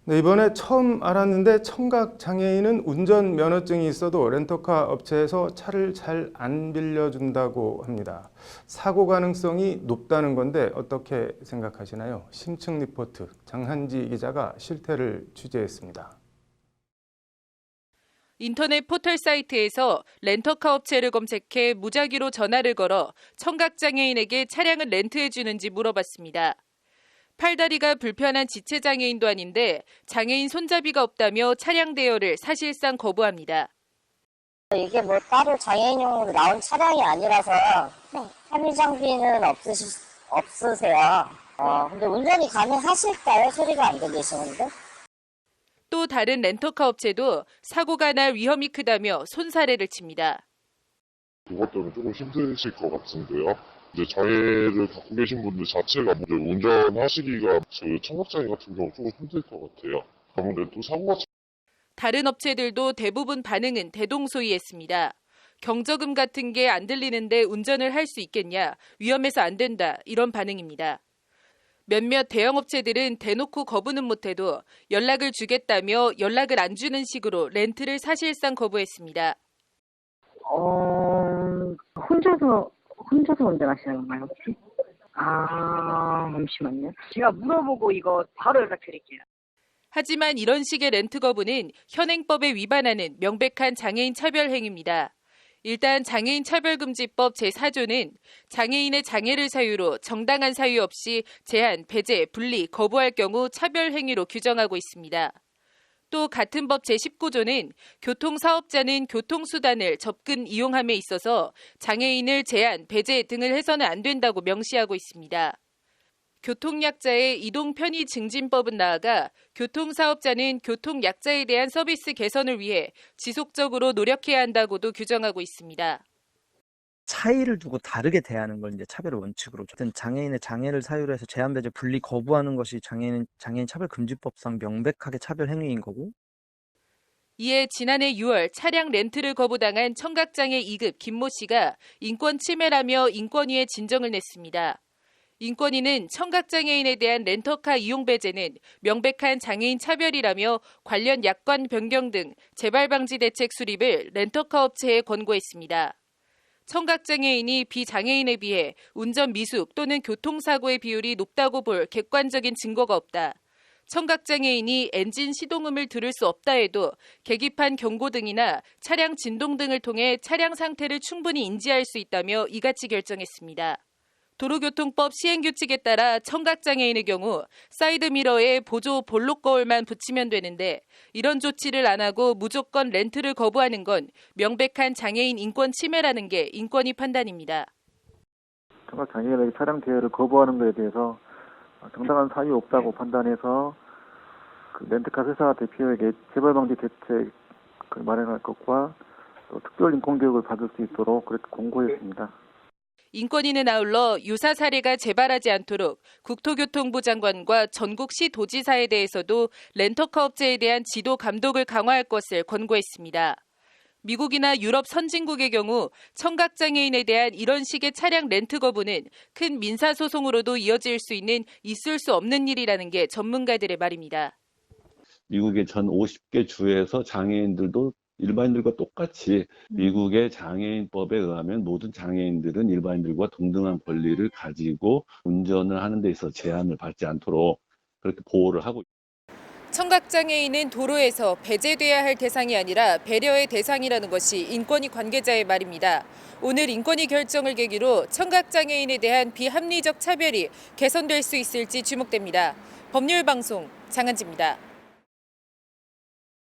네, 이번에 처음 알았는데 청각 장애인은 운전 면허증이 있어도 렌터카 업체에서 차를 잘 안 빌려준다고 합니다. 사고 가능성이 높다는 건데 어떻게 생각하시나요? 심층 리포트 장한지 기자가 실태를 취재했습니다. 인터넷 포털 사이트에서 렌터카 업체를 검색해 무작위로 전화를 걸어 청각장애인에게 차량을 렌트해주는지 물어봤습니다. 팔다리가 불편한 지체장애인도 아닌데 장애인 손잡이가 없다며 차량 대여를 사실상 거부합니다. 이게 뭐 따로 장애인용으로 나온 차량이 아니라서 함유 장비는 없으세요. 근데 운전이 가능하실까요? 소리가 안 들리시는데? 또 다른 렌터카 업체도 사고가 날 위험이 크다며 손사래를 칩니다. 그것 때문에 조금 힘드실 것 같은데요. 이제 장애를 갖고 계신 분들 자체가 운전하시기가 청각장애 같은 경우 조금 힘들 것 같아요. 아무래도 사고가 다른 업체들도 대부분 반응은 대동소이했습니다. 경적음 같은 게 안 들리는데 운전을 할 수 있겠냐, 위험해서 안 된다, 이런 반응입니다. 몇몇 대형 업체들은 대놓고 거부는 못해도 연락을 주겠다며 연락을 안 주는 식으로 렌트를 사실상 거부했습니다. 혼자서 운전하시는 건가요, 혹시? 잠시만요. 제가 물어보고 이거 바로 연락드릴게요. 하지만 이런 식의 렌트 거부는 현행법에 위반하는 명백한 장애인 차별 행위입니다. 일단 장애인 차별금지법 제4조는 장애인의 장애를 사유로 정당한 사유 없이 제한, 배제, 분리, 거부할 경우 차별 행위로 규정하고 있습니다. 또 같은 법 제19조는 교통사업자는 교통수단을 접근 이용함에 있어서 장애인을 제한, 배제 등을 해서는 안 된다고 명시하고 있습니다. 교통약자의 이동 편의 증진법은 나아가 교통사업자는 교통약자에 대한 서비스 개선을 위해 지속적으로 노력해야 한다고도 규정하고 있습니다. 차이를 두고 다르게 대하는 걸 이제 차별의 원칙으로, 어떤 장애인의 장애를 사유로 해서 제한, 배제, 분리 거부하는 것이 장애인 차별금지법상 명백하게 차별 행위인 거고. 이에 지난해 6월 차량 렌트를 거부당한 청각장애 2급 김모 씨가 인권 침해라며 인권위에 진정을 냈습니다. 인권위는 청각장애인에 대한 렌터카 이용 배제는 명백한 장애인 차별이라며 관련 약관 변경 등 재발 방지 대책 수립을 렌터카 업체에 권고했습니다. 청각장애인이 비장애인에 비해 운전 미숙 또는 교통사고의 비율이 높다고 볼 객관적인 증거가 없다. 청각장애인이 엔진 시동음을 들을 수 없다 해도 계기판 경고등이나 차량 진동 등을 통해 차량 상태를 충분히 인지할 수 있다며 이같이 결정했습니다. 도로교통법 시행규칙에 따라 청각장애인의 경우 사이드미러에 보조 볼록 거울만 붙이면 되는데 이런 조치를 안 하고 무조건 렌트를 거부하는 건 명백한 장애인 인권 침해라는 게 인권위 판단입니다. 청각장애인에게 차량 대여를 거부하는 것에 대해서 정당한 사유 없다고 판단해서 렌트카 회사 대표에게 재발방지 대책을 마련할 것과 또 특별 인권교육을 받을 수 있도록 그렇게 공고했습니다. 인권위는 아울러 유사 사례가 재발하지 않도록 국토교통부 장관과 전국시 도지사에 대해서도 렌터카 업체에 대한 지도 감독을 강화할 것을 권고했습니다. 미국이나 유럽 선진국의 경우 청각장애인에 대한 이런 식의 차량 렌트 거부는 큰 민사소송으로도 이어질 수 있는 있을 수 없는 일이라는 게 전문가들의 말입니다. 미국의 전 50개 주에서 장애인들도 일반인들과 똑같이 미국의 장애인법에 의하면 모든 장애인들은 일반인들과 동등한 권리를 가지고 운전을 하는 데 있어서 제한을 받지 않도록 그렇게 보호를 하고 있습니다. 청각장애인은 도로에서 배제돼야 할 대상이 아니라 배려의 대상이라는 것이 인권위 관계자의 말입니다. 오늘 인권위 결정을 계기로 청각장애인에 대한 비합리적 차별이 개선될 수 있을지 주목됩니다. 법률방송 장한지입니다.